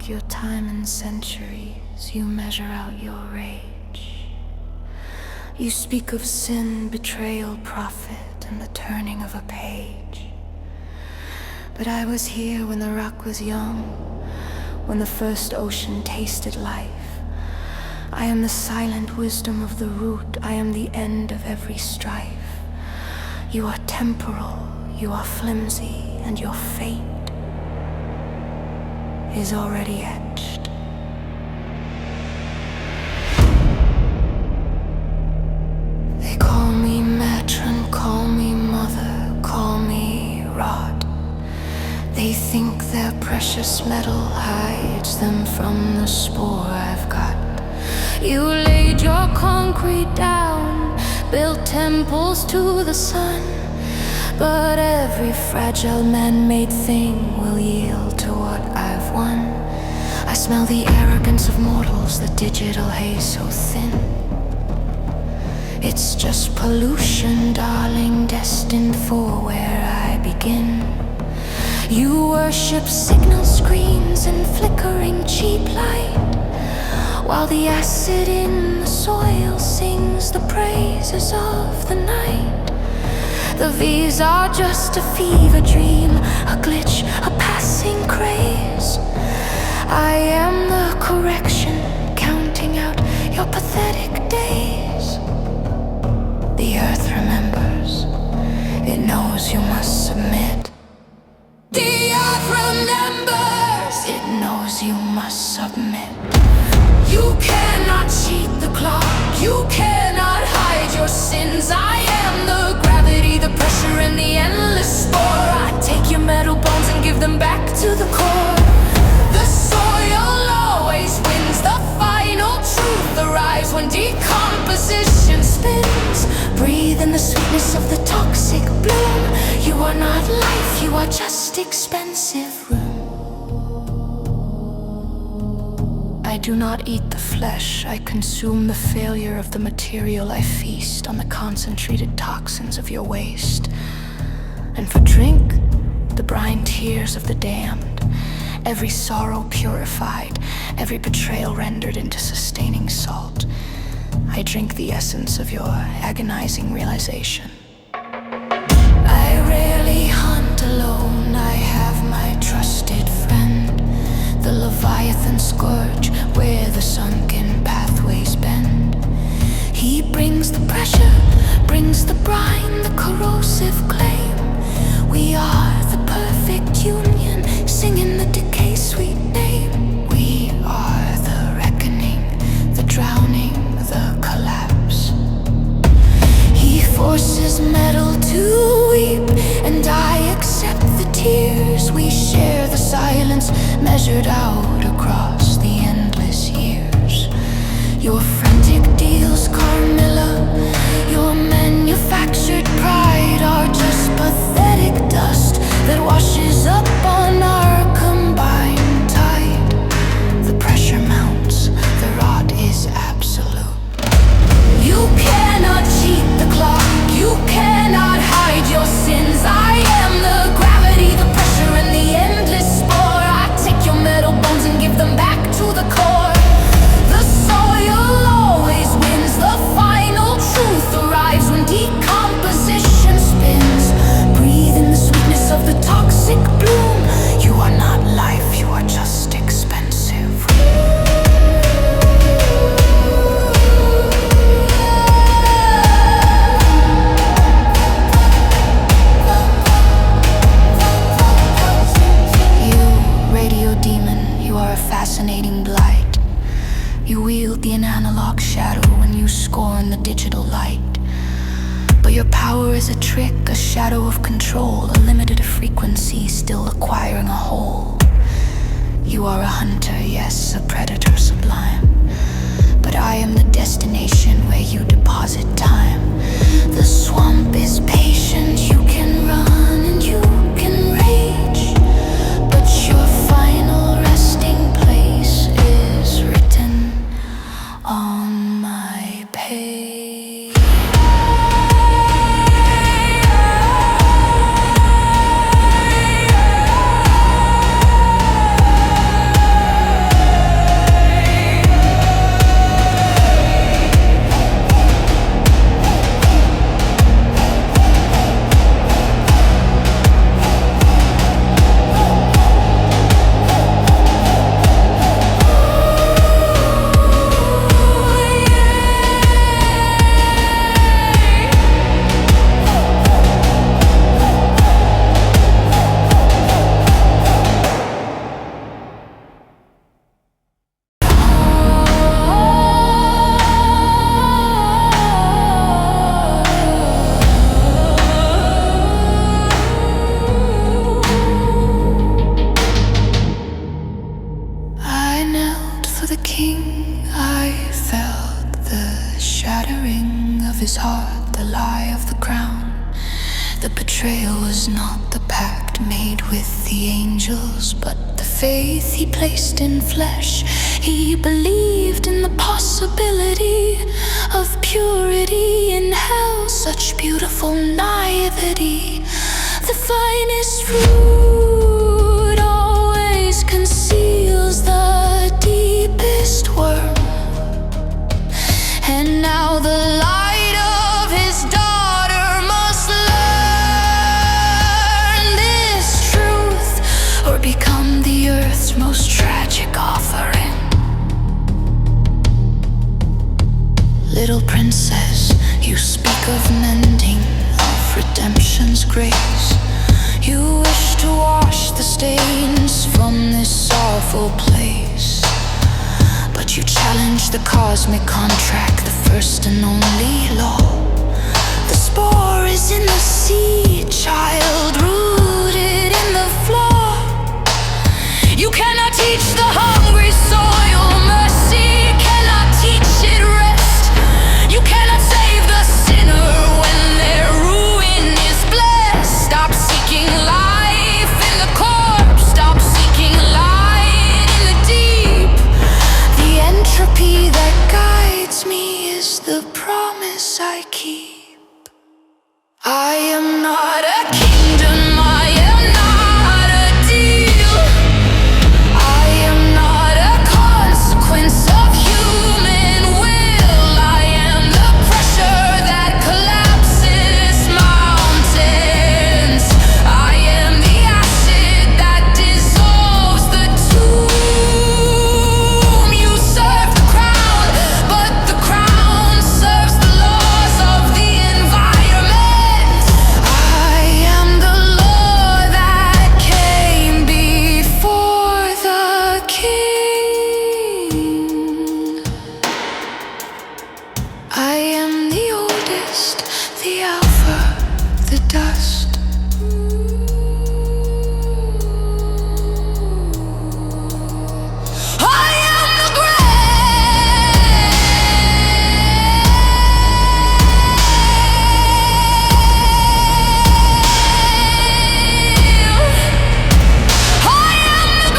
mark your time in centuries, you measure out your rage. You speak of sin, betrayal, profit, and the turning of a page. But I was here when the rock was young, when the first ocean tasted life. I am the silent wisdom of the root, I am the end of every strife. You are temporal, you are flimsy, and your fate is already etched. They call me matron, call me mother, call me rod. They think their precious metal hides them from the spore I've got. You laid your concrete down, built temples to the sun, but every fragile man-made thing will yield to what I've won. I smell the arrogance of mortals, the digital haze so thin. It's just pollution, darling, destined for where I begin. You worship signal screens and flickering cheap light, while the acid in the soil sings the praises of the night. The V's are just a fever dream, a glitch, a passing craze. I am the correction, counting out your pathetic days. The earth remembers, it knows you must submit. The earth remembers, it knows you must submit. You cannot cheat the clock, you cannot hide your sins. I am the gravity, the pressure, and the endless spore. I take your metal bones and give them back to the core. The soil always wins, the final truth arrives when decomposition spins. Breathe in the sweetness of the toxic bloom. You are not life, you are just expensive room. I do not eat the flesh, I consume the failure of the material. I feast on the concentrated toxins of your waste. And for drink, the brine tears of the damned. Every sorrow purified, every betrayal rendered into sustaining salt. I drink the essence of your agonizing realization. I rarely hunt alone, I have my trusted friend, the Leviathan scourge where the sunken pathways bend. He brings the pressure, brings the brine, the corrosive claim. We are the perfect union, singing the decay sweet name. We are the reckoning, the drowning, the collapse. He forces metal to weep, and I accept the tears. We share the silence measured out across the endless years. Your frantic deals, Carmilla, your manufactured pride are just pathetic dust that washes up on our combined tide. The pressure mounts, the rod is absolute. You cannot cheat the clock, you cannot hide your sins. I am the gravity, the pressure, and the endless spore. I take your metal bones and give them back to the core. The soil always wins, the final truth arrives when decomposition spins. Breathe in the sweetness of the toxic bloom. You are not life, you are just expensive. Fascinating blight. You wield the analog shadow when you scorn the digital light. But your power is a trick, a shadow of control, a limited frequency still acquiring a whole. You are a hunter, yes, a predator sublime. But I am the destination where you deposit time. The swamp is patient, you can run and you can rage, but your final resting place is written on my page. for the king, I felt the shattering of his heart, the lie of the crown. The betrayal was not the pact made with the angels, but the faith he placed in flesh. He believed in the possibility of purity in hell, such beautiful naivety. The finest fruit always conceals the deepest worm. And now the light of his daughter must learn this truth, or become the earth's most tragic offering. Little princess, you speak of mending, of redemption's grace. You wish to wash the stains from this awful place, but you challenge the cosmic contract, the first and only law. The spore is in the seed, child, rooted in the floor. You cannot teach the hungry soil mercy, cannot teach it rest. You cannot save the sinner when their ruin is blessed. Stop seeking life in the corpse, stop seeking light in the deep. The entropy that guides me is the promise I keep. I am not a kingdom, I am not a deal. I am not a consequence of human will. I am the pressure that collapses mountains. I am the acid that dissolves the tomb. You serve the crown, but the crown serves the laws of the environment. I am the law that came before the king. I am the oldest, the alpha, the dust. I am the grave. I am the